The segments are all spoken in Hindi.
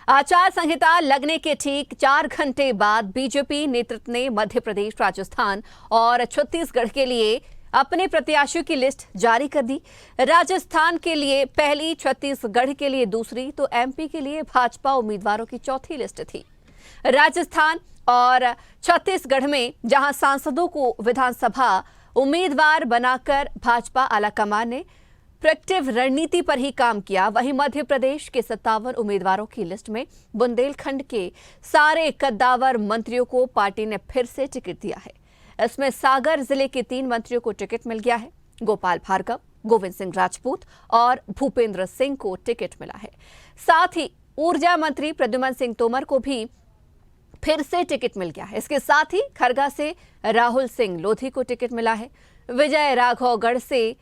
आचार संहिता लगने के ठीक 4 घंटे बाद बीजेपी नेतृत्व ने मध्य प्रदेश, राजस्थान और छत्तीसगढ़ के लिए अपने प्रत्याशियों की लिस्ट जारी कर दी। राजस्थान के लिए पहली, छत्तीसगढ़ के लिए दूसरी, तो एमपी के लिए भाजपा उम्मीदवारों की चौथी लिस्ट थी। राजस्थान और छत्तीसगढ़ में जहां सांसदों को विधानसभा उम्मीदवार बनाकर भाजपा आलाकमान ने प्रोएक्टिव रणनीति पर ही काम किया, वहीं मध्य प्रदेश के 57 उम्मीदवारों की लिस्ट में बुंदेलखंड के सारे कद्दावर मंत्रियों को पार्टी ने फिर से टिकट दिया है। इसमें सागर जिले के 3 मंत्रियों को टिकट मिल गया है। गोपाल भार्गव, गोविंद सिंह राजपूत और भूपेंद्र सिंह को टिकट मिला है। साथ ही ऊर्जा मंत्री प्रद्युमन सिंह तोमर को भी फिर से टिकट मिल गया है। इसके साथ ही खरगा से राहुल सिंह लोधी को टिकट मिला है। विजय राघवगढ़ से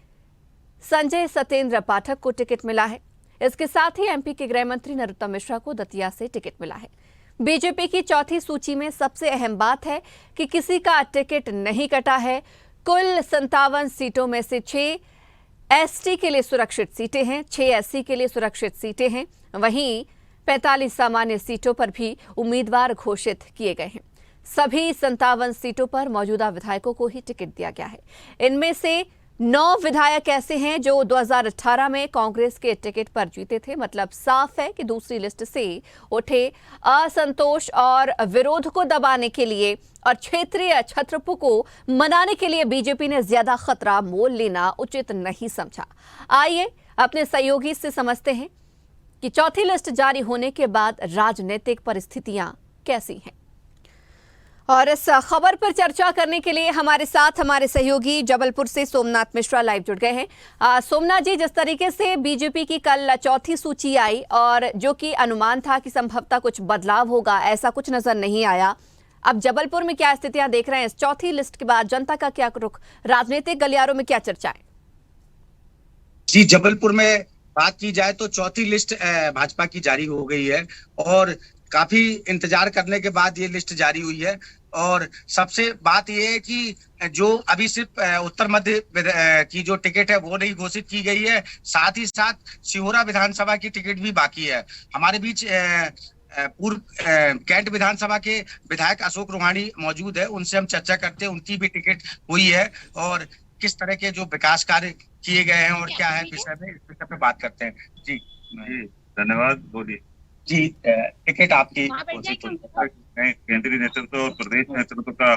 संजय सत्येंद्र पाठक को टिकट मिला है। इसके साथ ही एमपी के गृह मंत्री नरोत्तम मिश्रा को दतिया से टिकट मिला है। बीजेपी की चौथी सूची में सबसे अहम बात है कि किसी का टिकट नहीं कटा है। कुल 57 सीटों में से 6 एसटी के लिए सुरक्षित सीटें हैं, 6 एससी के लिए सुरक्षित सीटें हैं। वहीं 45 सामान्य सीटों पर भी उम्मीदवार घोषित किए गए हैं। सभी 57 सीटों पर मौजूदा विधायकों को ही टिकट दिया गया है। इनमें से 9 विधायक ऐसे हैं जो 2018 में कांग्रेस के टिकट पर जीते थे। मतलब साफ है कि दूसरी लिस्ट से उठे असंतोष और विरोध को दबाने के लिए और क्षेत्रीय छत्रपों को मनाने के लिए बीजेपी ने ज्यादा खतरा मोल लेना उचित नहीं समझा। आइए अपने सहयोगी से समझते हैं कि चौथी लिस्ट जारी होने के बाद राजनीतिक परिस्थितियां कैसी हैं। और इस खबर पर चर्चा करने के लिए हमारे साथ हमारे सहयोगी जबलपुर से सोमनाथ मिश्रा लाइव जुड़ गए हैं। सोमनाथ जी, जिस तरीके से बीजेपी की कल चौथी सूची आई और जो कि अनुमान था कि संभवतः कुछ बदलाव होगा, ऐसा कुछ नजर नहीं आया। अब जबलपुर में क्या स्थितियां देख रहे हैं? इस चौथी लिस्ट के बाद जनता का क्या रुख, राजनीतिक गलियारों में क्या चर्चाएं? जी, जबलपुर में बात की जाए तो चौथी लिस्ट भाजपा की जारी हो गई है और काफी इंतजार करने के बाद ये लिस्ट जारी हुई है। और सबसे बात ये है कि जो अभी सिर्फ उत्तर मध्य की जो टिकट है वो नहीं घोषित की गई है, साथ ही साथ सिहोरा विधानसभा की टिकट भी बाकी है। हमारे बीच पूर्व कैंट विधानसभा के विधायक अशोक रोहाणी मौजूद है, उनसे हम चर्चा करते हैं। उनकी भी टिकट हुई है और किस तरह के जो विकास कार्य किए गए हैं और क्या है विषय में, इस विषय पे बात करते हैं। जी धन्यवाद, बोलिए। जी, टिकट आपकी। मैं केंद्रीय नेतृत्व और प्रदेश नेतृत्व का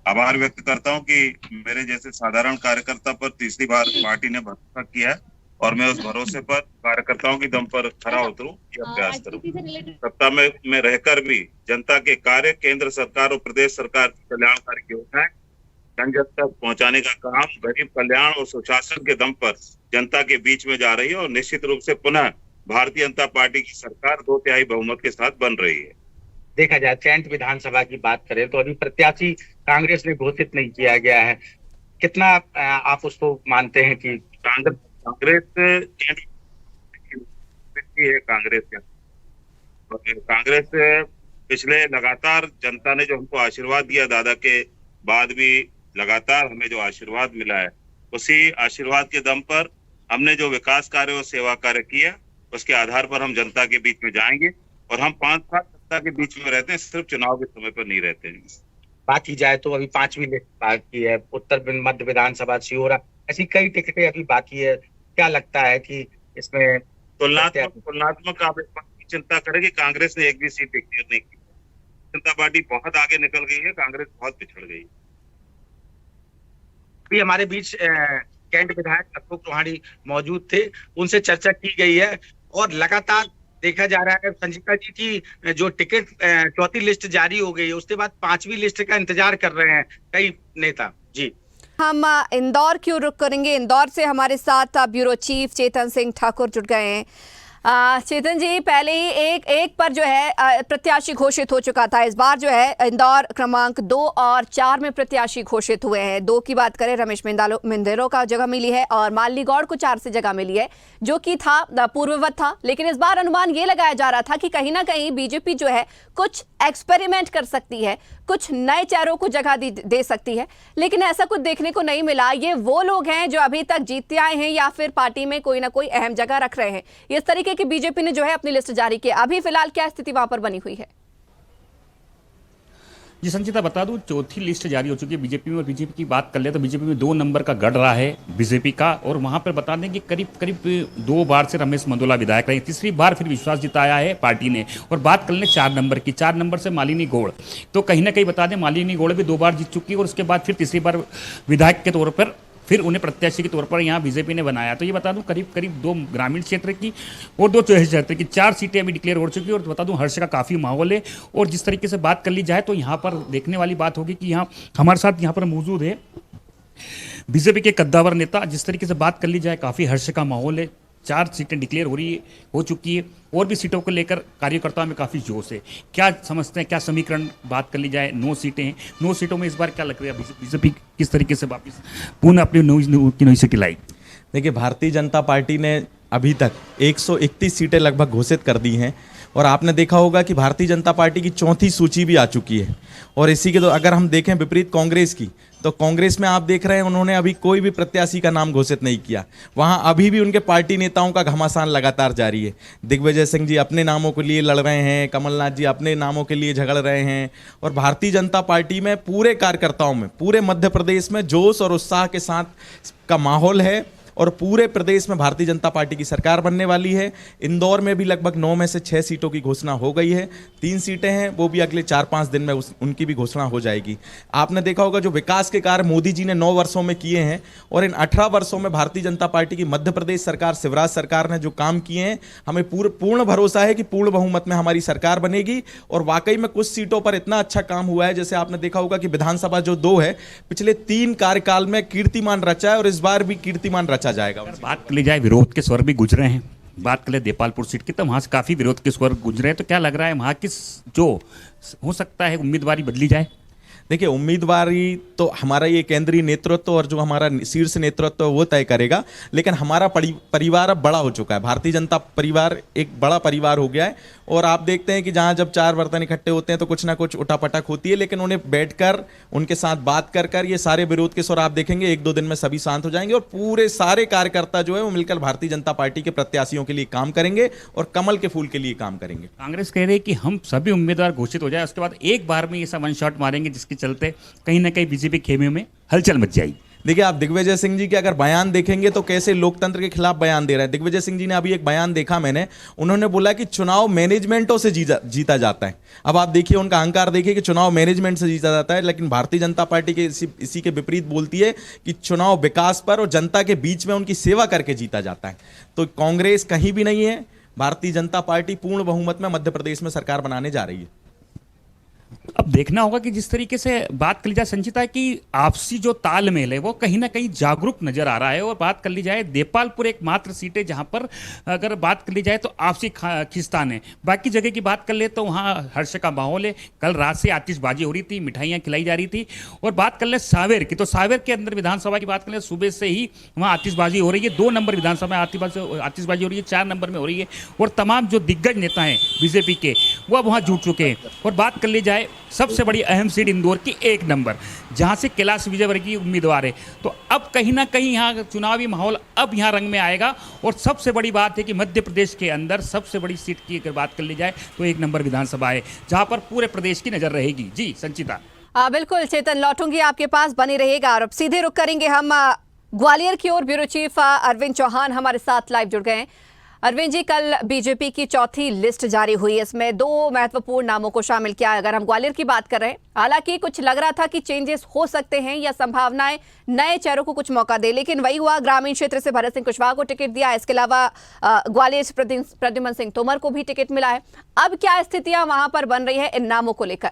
आभार व्यक्त करता हूं कि मेरे जैसे साधारण कार्यकर्ता पर तीसरी बार पार्टी ने भरोसा किया है और मैं उस भरोसे पर कार्यकर्ताओं की दम पर खरा उतरूं, यह प्रयास करूं। सत्ता में रहकर भी जनता के कार्य, केंद्र सरकार और प्रदेश सरकार की कल्याणकारी योजनाएं जन जन तक पहुंचाने का काम गरीब कल्याण और सुशासन के दम पर जनता के बीच में जा रही है और निश्चित रूप से पुनः भारतीय जनता पार्टी की सरकार 2/3 बहुमत के साथ बन रही है। देखा जाए कैंट विधानसभा की बात करें तो अभी प्रत्याशी कांग्रेस ने घोषित नहीं किया गया है। कितना आप उसको मानते हैं कि कांग्रेस है? कांग्रेस पिछले लगातार जनता ने जो हमको आशीर्वाद दिया, दादा के बाद भी लगातार हमें जो आशीर्वाद मिला है, उसी आशीर्वाद के दम पर हमने जो विकास कार्य और सेवा कार्य किया, उसके आधार पर हम जनता के बीच में जाएंगे और हम 5 साल सत्ता के बीच में रहते हैं, सिर्फ चुनाव के समय पर नहीं रहते हैं। बात की जाए तो अभी 5वीं लिस्ट बाकी है, उत्तर मध्य विधानसभा, सिहोरा, ऐसी कई टिकटें अभी बाकी है। क्या लगता है कि इसमें तुलनात्मक आप इस बात की चिंता करें कि कांग्रेस ने एक भी सीट डिक्लेयर नहीं की। जनता पार्टी बहुत आगे निकल गई है, कांग्रेस बहुत पिछड़ गई है। भी हमारे बीच कैंट विधायक अशोक रोहाणी मौजूद थे, उनसे चर्चा की गई है और लगातार देखा जा रहा है संजीता जी की जो टिकट चौथी लिस्ट जारी हो गई है, उसके बाद 5वीं लिस्ट का इंतजार कर रहे हैं कई नेता। जी, हम इंदौर की ओर रुख करेंगे। इंदौर से हमारे साथ ब्यूरो चीफ चेतन सिंह ठाकुर जुड़ गए हैं। चेतन जी, पहले ही एक पर जो है प्रत्याशी घोषित हो चुका था। इस बार जो है इंदौर क्रमांक 2 और 4 में प्रत्याशी घोषित हुए हैं। 2 की बात करें, रमेश मिंदेरो का जगह मिली है और मालनी गौड़ को 4 से जगह मिली है, जो कि था पूर्ववत था। लेकिन इस बार अनुमान ये लगाया जा रहा था कि कहीं ना कहीं बीजेपी जो है कुछ एक्सपेरिमेंट कर सकती है, कुछ नए चेहरों को जगह दे सकती है, लेकिन ऐसा कुछ देखने को नहीं मिला। ये वो लोग हैं जो अभी तक जीतते आए हैं या फिर पार्टी में कोई ना कोई अहम जगह रख रहे हैं। इस तरीके कि बीजेपी ने जो है अपनी लिस्ट जारी की, अभी फिलहाल क्या स्थिति वहां पर बनी हुई है? जी संचिता, बता दूं, चौथी लिस्ट जारी हो चुकी है बीजेपी में। और बीजेपी की बात कर ले तो बीजेपी में 2 नंबर का गढ़ रहा है बीजेपी का। और वहां पर बता दें कि करीब करीब 2 बार से रमेश मंडोला विधायक रहे, तीसरी बार फिर विश्वास जिताया है पार्टी ने। और बात कर लें 4 नंबर की, 4 नंबर से मालिनी गौड़, तो कहीं ना कहीं बता दें मालिनी गौड़ भी 2 बार जीत चुकी है। और उसके बाद फिर तीसरी बार विधायक के तौर पर फिर उन्हें प्रत्याशी के तौर पर यहाँ बीजेपी ने बनाया। तो ये बता दूं करीब करीब 2 ग्रामीण क्षेत्र की और 2 शहरी क्षेत्र की 4 सीटें अभी डिक्लेयर हो चुकी है। और बता दूं हर्ष का काफ़ी माहौल है। और जिस तरीके से बात कर ली जाए तो यहाँ पर देखने वाली बात होगी कि यहाँ हमारे साथ यहाँ पर मौजूद है बीजेपी के कद्दावर नेता। जिस तरीके से बात कर ली जाए काफ़ी हर्ष का माहौल है। 4 सीटें डिक्लेयर हो चुकी है और भी सीटों को लेकर कार्यकर्ताओं में काफ़ी जोश है। क्या समझते हैं, क्या समीकरण बात कर ली जाए? 9 सीटें हैं, 9 सीटों में इस बार क्या लग रहा है बीजेपी किस तरीके से वापस पुनः अपनी नई सीटें लाई? देखिए, भारतीय जनता पार्टी ने अभी तक 131 सीटें लगभग घोषित कर दी हैं। और आपने देखा होगा कि भारतीय जनता पार्टी की चौथी सूची भी आ चुकी है। और इसी के तो अगर हम देखें विपरीत कांग्रेस की, तो कांग्रेस में आप देख रहे हैं उन्होंने अभी कोई भी प्रत्याशी का नाम घोषित नहीं किया। वहां अभी भी उनके पार्टी नेताओं का घमासान लगातार जारी है। दिग्विजय सिंह जी अपने नामों के लिए लड़ रहे हैं, कमलनाथ जी अपने नामों के लिए झगड़ रहे हैं। और भारतीय जनता पार्टी में पूरे कार्यकर्ताओं में, पूरे मध्य प्रदेश में जोश और उत्साह के साथ का माहौल है। और पूरे प्रदेश में भारतीय जनता पार्टी की सरकार बनने वाली है। इंदौर में भी लगभग 9 में से 6 सीटों की घोषणा हो गई है। 3 सीटें हैं, वो भी अगले 4-5 दिन में उनकी भी घोषणा हो जाएगी। आपने देखा होगा जो विकास के कार्य मोदी जी ने 9 वर्षों में किए हैं, और इन 18 वर्षों में भारतीय जनता पार्टी की मध्य प्रदेश सरकार, शिवराज सरकार ने जो काम किए हैं, हमें पूर्ण भरोसा है कि पूर्ण बहुमत में हमारी सरकार बनेगी। और वाकई में कुछ सीटों पर इतना अच्छा काम हुआ है, जैसे आपने देखा होगा कि विधानसभा जो 2 है, पिछले 3 कार्यकाल में कीर्तिमान रचा है और इस बार भी कीर्तिमान रचा जाएगा। बात कर ली जाए विरोध के स्वर भी गुजरे हैं। बात कर ले देपालपुर सीट की, तो वहां से काफी विरोध के स्वर गुजरे हैं। तो क्या लग रहा है वहां किस जो हो सकता है उम्मीदवारी बदली जाए? देखिए, उम्मीदवारी तो हमारा ये केंद्रीय नेतृत्व और जो हमारा शीर्ष नेतृत्व है वो तय करेगा। लेकिन हमारा परिवार अब बड़ा हो चुका है। भारतीय जनता परिवार एक बड़ा परिवार हो गया है। और आप देखते हैं कि जहां जब 4 बर्तन इकट्ठे होते हैं तो कुछ ना कुछ उठापटक होती है। लेकिन उन्हें बैठकर उनके साथ बात कर ये सारे विरोध के स्वर आप देखेंगे 1-2 दिन में सभी शांत हो जाएंगे। और पूरे सारे कार्यकर्ता जो है वो मिलकर भारतीय जनता पार्टी के प्रत्याशियों के लिए काम करेंगे और कमल के फूल के लिए काम करेंगे। कांग्रेस कह रही है कि हम सभी उम्मीदवार घोषित हो जाए, उसके बाद एक बार में ये सब वन शॉट मारेंगे, जिसके चलते कहीं ना कहीं बीजेपी खेमे में हलचल मच जाएगी। देखिए, आप दिग्विजय सिंह जी के अगर बयान देखेंगे तो कैसे लोकतंत्र के खिलाफ बयान दे रहे हैं। दिग्विजय सिंह जी ने अभी एक बयान देखा मैंने, उन्होंने बोला कि चुनाव मैनेजमेंटों से जीता जाता है। अब आप देखिए उनका अहंकार देखिए कि चुनाव मैनेजमेंट से जीता जाता है। लेकिन भारतीय जनता पार्टी के इसी के विपरीत बोलती है कि चुनाव विकास पर और जनता के बीच में उनकी सेवा करके जीता जाता है। तो कांग्रेस कहीं भी नहीं है। भारतीय जनता पार्टी पूर्ण बहुमत में मध्य प्रदेश में सरकार बनाने जा रही है। अब देखना होगा कि जिस तरीके से बात कर ली जाए संचिता कि आपसी जो तालमेल है वो कहीं ना कहीं जागरूक नजर आ रहा है। और बात कर ली जाए देपालपुर एकमात्र सीट है जहां पर अगर बात कर ली जाए तो आपसी खिस्तान है। बाकी जगह की बात कर ले तो वहां हर्ष का माहौल है। कल रात से आतिशबाजी हो रही थी, मिठाइयां खिलाई जा रही थी। और बात कर ले सावेर की, तो सावेर के अंदर विधानसभा की बात कर ले सुबह से ही वहां आतिशबाजी हो रही है। 2 नंबर विधानसभा में आतिशबाजी हो रही है, 4 नंबर में हो रही है। और तमाम जो दिग्गज नेता हैं बीजेपी के वो अब वहां जुट चुके हैं। और बात कर ली जाए सबसे बड़ी अहम सीट इंदौर की 1 नंबर, जहां से कैलाश विजयवर्गीय उम्मीदवार है। तो अब कहीं ना कहीं यहाँ चुनावी माहौल अब यहाँ रंग में आएगा। और सबसे बड़ी बात है कि मध्य प्रदेश के अंदर सबसे बड़ी सीट की अगर बात कर ली जाए तो 1 नंबर विधानसभा है, जहां पर पूरे प्रदेश की नजर रहेगी। जी संचिता। बिल्कुल चेतन, लौटूंगी आपके पास, बने रहिएगा। और अब सीधे रुक करेंगे हम ग्वालियर की ओर। ब्यूरो चीफ अरविंद चौहान हमारे साथ लाइव जुड़ गए हैं। अरविंद जी, कल बीजेपी की चौथी लिस्ट जारी हुई। इसमें 2 महत्वपूर्ण नामों को शामिल किया। अगर हम ग्वालियर की बात कर रहे हैं, हालांकि कुछ लग रहा था कि चेंजेस हो सकते हैं या संभावनाएं नए चेहरों को कुछ मौका दे, लेकिन वही हुआ। ग्रामीण क्षेत्र से भरत सिंह कुशवाहा को टिकट दिया। इसके अलावा ग्वालियर से प्रद्युमन सिंह तोमर को भी टिकट मिला है। अब क्या स्थितियां वहां पर बन रही है इन नामों को लेकर?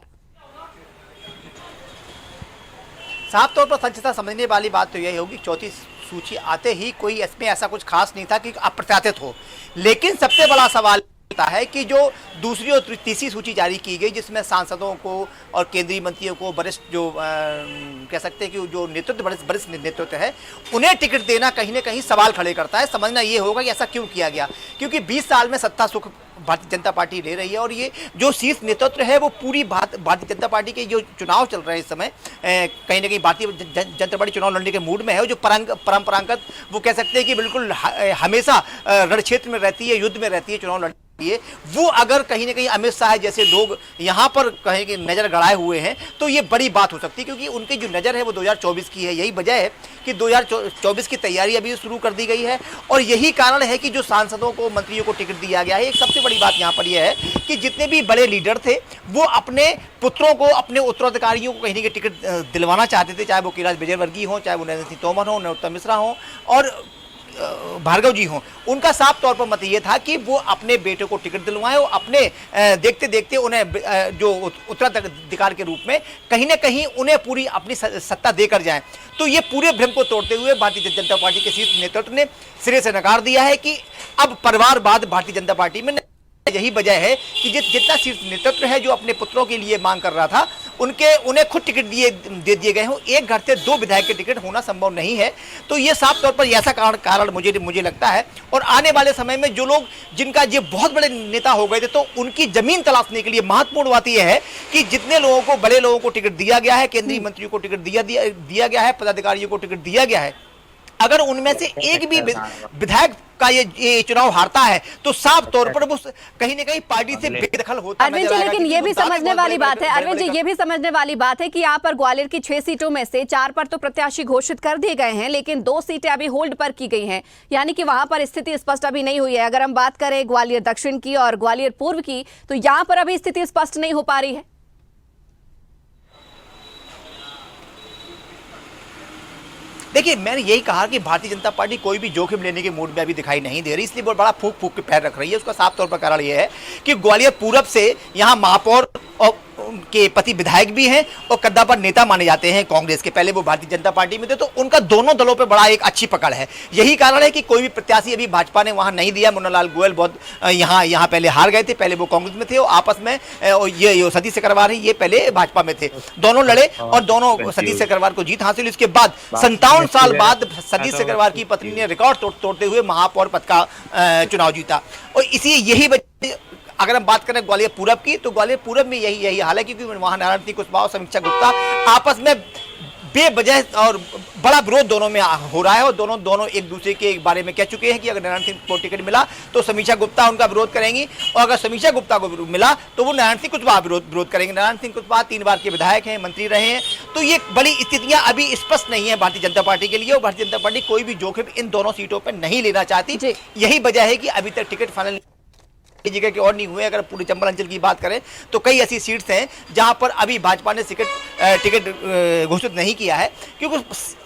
साफ तौर पर संचिता समझने वाली बात तो यही होगी, चौथी सूची आते ही कोई इसमें ऐसा कुछ खास नहीं था कि अप्रत्याशित हो। लेकिन सबसे बड़ा सवाल होता है कि जो दूसरी और तीसरी सूची जारी की गई, जिसमें सांसदों को और केंद्रीय मंत्रियों को, वरिष्ठ जो कह सकते हैं कि जो नेतृत्व, वरिष्ठ नेतृत्व है, उन्हें टिकट देना कहीं ना कहीं सवाल खड़े करता है। समझना ये होगा कि ऐसा क्यों किया गया, क्योंकि 20 साल में सत्ता सुख भारतीय जनता पार्टी ले रही है। और ये जो शीर्ष नेतृत्व है वो पूरी भारतीय जनता पार्टी के जो चुनाव चल रहे हैं इस समय, कहीं ना कहीं भारतीय जनता पार्टी चुनाव लड़ने के मूड में है। जो परंपरागत वो कह सकते हैं कि बिल्कुल हमेशा रण क्षेत्र में रहती है, युद्ध में रहती है चुनाव लड़ने के लिए, वो अगर कहीं ना कहीं अमित शाह जैसे लोग यहाँ पर कहीं कि नजर गड़ाए हुए हैं तो ये बड़ी बात हो सकती है, क्योंकि उनकी जो नज़र है वो 2024 की है। यही वजह है कि 2024 की तैयारी अभी शुरू कर दी गई है और यही कारण है कि जो सांसदों को, मंत्रियों को टिकट दिया गया है। एक सबसे बड़ी बात यहाँ पर यह है कि जितने भी बड़े लीडर थे वो अपने पुत्रों को, अपने उत्तराधिकारियों को कहीं ना कहीं टिकट दिलवाना चाहते थे, चाहे वो कैलाश विजयवर्गीय हों, चाहे वो नरेंद्र सिंह तोमर हों, नरोत्तम मिश्रा हों और भार्गव जी हों। उनका साफ तौर पर मत ये था कि वो अपने बेटे को टिकट दिलवाएं और अपने देखते देखते उन्हें जो उत्तराधिकार के रूप में कहीं ना कहीं उन्हें पूरी अपनी सत्ता देकर जाएं। तो ये पूरे भ्रम को तोड़ते हुए भारतीय जनता पार्टी के शीर्ष नेतृत्व ने सिरे से नकार दिया है कि अब परिवारवाद भारतीय जनता पार्टी में। यही वजह है कि जितना शीर्ष नेतृत्व है जो अपने पुत्रों के लिए मांग कर रहा था उन्हें खुद टिकट दे दिए गए हों। एक घर से 2 विधायक के टिकट होना संभव नहीं है। तो ये साफ तौर पर ऐसा कारण मुझे लगता है। और आने वाले समय में जो लोग जिनका ये बहुत बड़े नेता हो गए थे तो उनकी जमीन तलाशने के लिए महत्वपूर्ण बात यह है कि जितने लोगों को, बड़े लोगों को टिकट दिया गया है, केंद्रीय मंत्रियों को टिकट दिया गया है, पदाधिकारियों को टिकट दिया गया है, अगर उनमें से एक भी विधायक का ये चुनाव हारता है तो साफ तौर पर वो कहीं ना कहीं पार्टी से बेदखल होता अरविंद जी, लेकिन ये भी समझने वाली बात है, अरविंद जी ये भी समझने वाली बात है कि यहाँ पर ग्वालियर की 6 सीटों में से 4 पर तो प्रत्याशी घोषित कर दिए गए हैं, लेकिन 2 सीटें अभी होल्ड पर की गई हैं, यानी कि वहां पर स्थिति स्पष्ट अभी नहीं हुई है। अगर हम बात करें ग्वालियर दक्षिण की और ग्वालियर पूर्व की, तो यहाँ पर अभी स्थिति स्पष्ट नहीं हो पा रही है। देखिए, मैंने यही कहा कि भारतीय जनता पार्टी कोई भी जोखिम लेने के मूड में अभी दिखाई नहीं दे रही, इसलिए बहुत बड़ा फूक फूक के पैर रख रही है। उसका साफ तौर पर कारण यह है कि ग्वालियर पूरब से यहाँ महापौर और उनके पति विधायक भी हैं और कद्दावर नेता माने जाते हैं कांग्रेस के। पहले वो भारतीय जनता पार्टी में थे, तो उनका दोनों दलों पे बड़ा एक अच्छी पकड़ है। यही कारण है कि कोई भी प्रत्याशी अभी भाजपा ने वहां नहीं दिया। मुन्नालाल गोयल बहुत यहाँ पहले हार गए थे, पहले वो कांग्रेस में थे और आपस में ये सतीश सिकरवार ही ये पहले भाजपा में थे। दोनों लड़े और दोनों सतीश सिकरवार को जीत हासिल। इसके बाद 57 साल बाद सतीश सिकरवार की पत्नी ने रिकॉर्ड तोड़ते हुए महापौर पद का चुनाव जीता। और इसी यही वजह, अगर हम बात करें ग्वालियर पूरब की, तो ग्वालियर पूरब में यही हाल है, क्योंकि वहां नारायण सिंह कुशवाहा और समीक्षा गुप्ता आपस में बेवजह और बड़ा विरोध दोनों में हो रहा है और दोनों एक दूसरे के बारे में कह चुके हैं कि अगर नारायण सिंह को टिकट मिला तो समीक्षा गुप्ता उनका विरोध करेंगी और अगर समीक्षा गुप्ता को मिला तो वो नारायण सिंह कुशवाहा विरोध करेंगे। नारायण सिंह कुशवाहा 3 बार के विधायक हैं, मंत्री रहे हैं। तो ये बड़ी स्थितियां अभी स्पष्ट नहीं है भारतीय जनता पार्टी के लिए और भारतीय जनता पार्टी कोई भी जोखिम इन दोनों सीटों पर नहीं लेना चाहती। यही वजह है कि अभी तक टिकट फाइनल जगह के और नहीं हुए। अगर पूरे चंबल अंचल की बात करें तो कई ऐसी सीट्स हैं जहां पर अभी भाजपा ने टिकट घोषित नहीं किया है, क्योंकि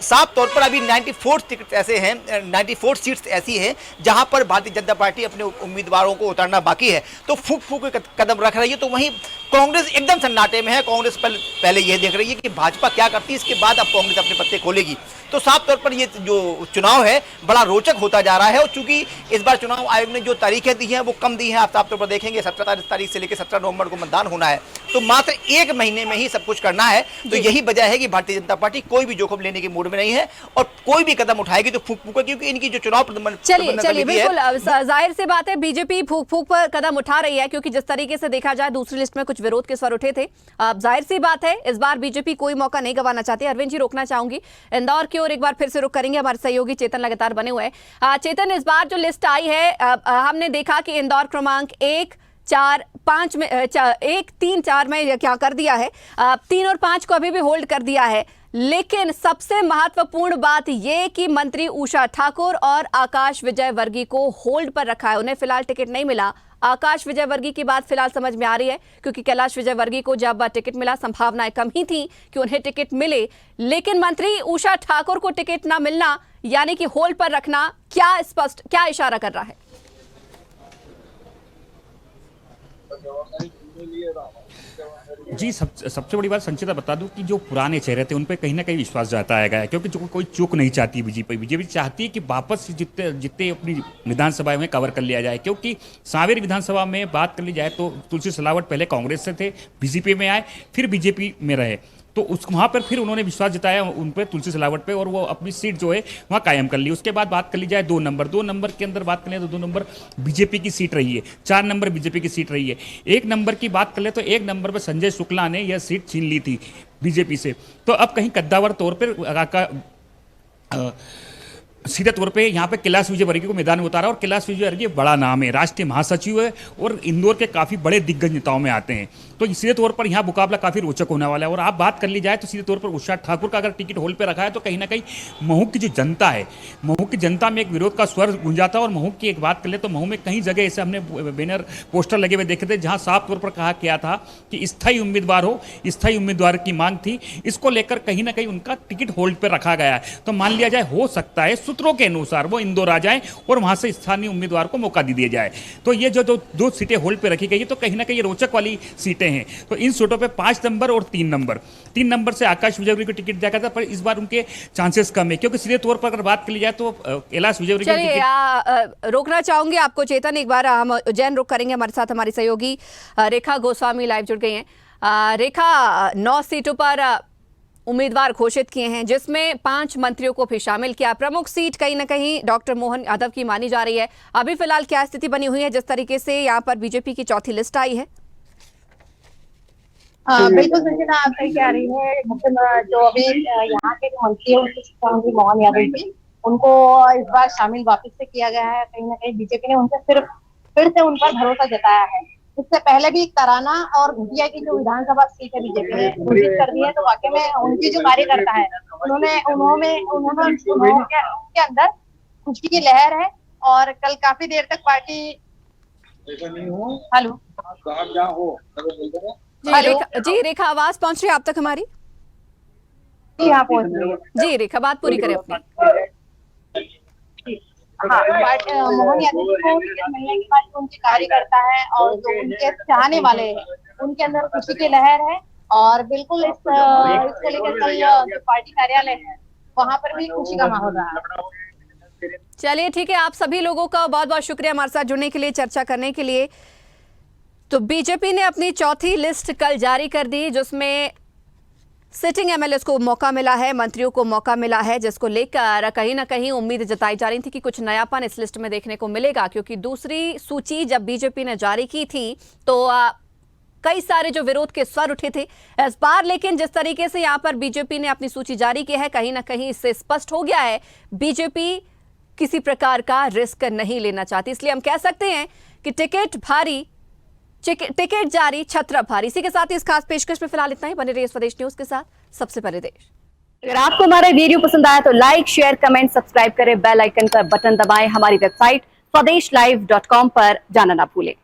साफ तौर पर अभी 94 टिकट ऐसे हैं, 94 सीट्स ऐसी हैं जहां पर भारतीय जनता पार्टी अपने उम्मीदवारों को उतारना बाकी है। तो फूक फूक के कदम रख रही है। तो वहीं कांग्रेस एकदम सन्नाटे में है। कांग्रेस पहले यह देख रही है कि भाजपा क्या करती है, इसके बाद अब कांग्रेस अपने पत्ते खोलेगी। तो साफ तौर पर ये जो चुनाव है बड़ा रोचक होता जा रहा है। और चूंकि इस बार चुनाव आयोग ने जो तारीखें दी हैं वो कम दी हैं, आप साफ तौर पर देखेंगे 17 तारीख से लेकर 17 नवंबर को मतदान होना है, तो मात्र 1 महीने में ही सब कुछ करना है। तो यही वजह है कि भारतीय जनता पार्टी कोई भी जोखिम लेने के मूड में नहीं है और कोई भी कदम उठाएगी तो फूक फूक, क्योंकि इनकी जो चुनाव चलिए बिल्कुल जाहिर सी बात है बीजेपी फूक फूक पर कदम उठा रही है, क्योंकि जिस तरीके से देखा जाए दूसरी लिस्ट में कुछ विरोध के स्वर उठे थे। अब जाहिर सी बात है इस बार बीजेपी कोई मौका नहीं गंवाना चाहती। अरविंद जी, रोकना चाहूंगी इंदौर की ओर एक बार फिर से रुक करेंगे, हमारे सहयोगी चेतन लगातार बने हुए हैं। चेतन, इस बार जो लिस्ट आई है हमने देखा कि इंदौर क्रमांक 1, 4, 5 में 1, 3, 4 में क्या कर दिया है, 3 और 5 को अभी भी होल्ड कर दिया है। लेकिन सबसे महत्वपूर्ण बात यह कि मंत्री उषा ठाकुर और आकाश विजयवर्गीय को होल्ड पर रखा है, उन्हें फिलहाल टिकट नहीं मिला। आकाश विजयवर्गीय की बात फिलहाल समझ में आ रही है, क्योंकि कैलाश विजयवर्गीय को जब टिकट मिला संभावनाएं कम ही थी कि उन्हें टिकट मिले, लेकिन मंत्री उषा ठाकुर को टिकट ना मिलना यानी कि होल्ड पर रखना क्या इशारा कर रहा है? जी, सबसे बड़ी बात संचिता बता दूं कि जो पुराने चेहरे थे उन पे कहीं ना कहीं विश्वास जताया गया है, क्योंकि जो कोई चूक नहीं चाहती बीजेपी चाहती है कि वापस जितने अपनी विधानसभा में कवर कर लिया जाए। क्योंकि सांवेर विधानसभा में बात कर ली जाए तो तुलसी सिलावट पहले कांग्रेस से थे, बीजेपी में आए, फिर बीजेपी में रहे। तो उस वहाँ पर फिर उन्होंने विश्वास जताया उन पर, तुलसी सिलावट पे, और वो अपनी सीट जो है वहाँ कायम कर ली। उसके बाद बात कर ली जाए 2 नंबर के अंदर बात करें तो 2 नंबर बीजेपी की सीट रही है, 4 नंबर बीजेपी की सीट रही है। 1 नंबर की बात कर ले तो 1 नंबर पर संजय शुक्ला ने यह सीट छीन ली थी बीजेपी से। तो अब कहीं कद्दावर तौर पर सीधे तौर पे यहाँ पे कैलाश विजयवर्गीय को मैदान में उतारा, और कैलाश विजयवर्गीय बड़ा नाम है, राष्ट्रीय महासचिव है और इंदौर के काफी बड़े दिग्गज नेताओं में आते हैं। तो सीधे तौर पर यहाँ मुकाबला काफी रोचक होने वाला है। और आप बात कर ली जाए तो सीधे तौर पर उषा ठाकुर का अगर टिकट होल्ड पे रखा है तो कहीं ना कहीं महू की जो जनता है, महू की जनता में एक विरोध का स्वर गूंजाता है। और महू की एक बात कर ले तो महू में कई जगह ऐसे हमने बैनर पोस्टर लगे हुए देखे थे जहाँ साफ तौर पर कहा गया था कि स्थायी उम्मीदवार हो, स्थायी उम्मीदवार की मांग थी। इसको लेकर कहीं ना कहीं उनका टिकट होल्ड पर रखा गया है। तो मान लिया जाए हो सकता है सूत्रों के अनुसार वो इंदौर आ जाए और वहां से स्थानीय उम्मीदवार को मौका दे दिया जाए। तो ये जो 2 सीटें होल्ड पे रखी गई है तो कहीं ना कहीं ये रोचक वाली सीटें हैं। तो इन सीटों पे 5 नंबर और 3 नंबर से आकाश विजयवर्गीय को टिकट दिया गया था, पर इस बार उनके चांसेस कम है, क्योंकि सीधे तौर पर अगर बात कर ली जाए तो कैलाश विजयवर्गीय चलिए रोकना चाहूंगी आपको चेतन, एक बार हम उज्जैन रुक करेंगे। हमारे साथ हमारी सहयोगी रेखा गोस्वामी लाइव जुड़ गई हैं। रेखा, 9 सीटों पर उम्मीदवार घोषित किए हैं, जिसमें 5 मंत्रियों को भी शामिल किया। प्रमुख सीट कहीं ना कहीं डॉक्टर मोहन यादव की मानी जा रही है। अभी फिलहाल क्या स्थिति बनी हुई है जिस तरीके से यहाँ पर बीजेपी की चौथी लिस्ट आई है? बिल्कुल संजना, आप सही कह रही है। जो अभी यहाँ के जो मंत्री है उनके शिक्षा मंत्री मोहन यादव जी, उनको इस बार शामिल वापस से किया गया है। कहीं ना कहीं बीजेपी ने उनसे फिर से उन पर भरोसा जताया है। इससे पहले भी तराना और घुटिया की जो विधानसभा सीट है बीजेपी ने घोषित कर दी है। तो वाकई में उनकी जो कार्यकर्ता है उनके अंदर खुशी की लहर है। और कल काफी देर तक पार्टी हेलो जी रेखा, आवाज पहुंच रही है आप तक हमारी? यहाँ पहुंच रही है जी रेखा, बात पूरी करें अपनी। हाँ, मोहन यादव जी को टिकट मिलने के बाद जो उनके कार्यकर्ता है और जो उनके चाहने वाले हैं उनके अंदर खुशी की लहर है। और बिल्कुल इसको लेकर कल जो पार्टी कार्यालय है वहां पर भी खुशी का माहौल रहा है। चलिए ठीक है, आप सभी लोगों का बहुत बहुत शुक्रिया हमारे साथ जुड़ने के लिए, चर्चा करने के लिए। तो बीजेपी ने अपनी चौथी लिस्ट कल जारी कर दी, जिसमें सिटिंग एमएलए को मौका मिला है, मंत्रियों को मौका मिला है, जिसको लेकर कहीं ना कहीं उम्मीद जताई जा रही थी कि कुछ नयापन इस लिस्ट में देखने को मिलेगा। क्योंकि दूसरी सूची जब बीजेपी ने जारी की थी तो कई सारे जो विरोध के स्वर उठे थे इस बार। लेकिन जिस तरीके से यहाँ पर बीजेपी ने अपनी सूची जारी की है, कहीं ना कहीं इससे स्पष्ट हो गया है बीजेपी किसी प्रकार का रिस्क नहीं लेना चाहती। इसलिए हम कह सकते हैं कि टिकट जारी, छत्र भारी। इसी के साथ इस खास पेशकश में फिलहाल इतना ही। बने रहिए स्वदेश न्यूज के साथ, सबसे पहले देश। अगर आपको हमारा वीडियो पसंद आया तो लाइक, शेयर, कमेंट, सब्सक्राइब करें, बेल आइकन का बटन दबाएं। हमारी वेबसाइट swedeshlive.com पर जाना ना भूलें।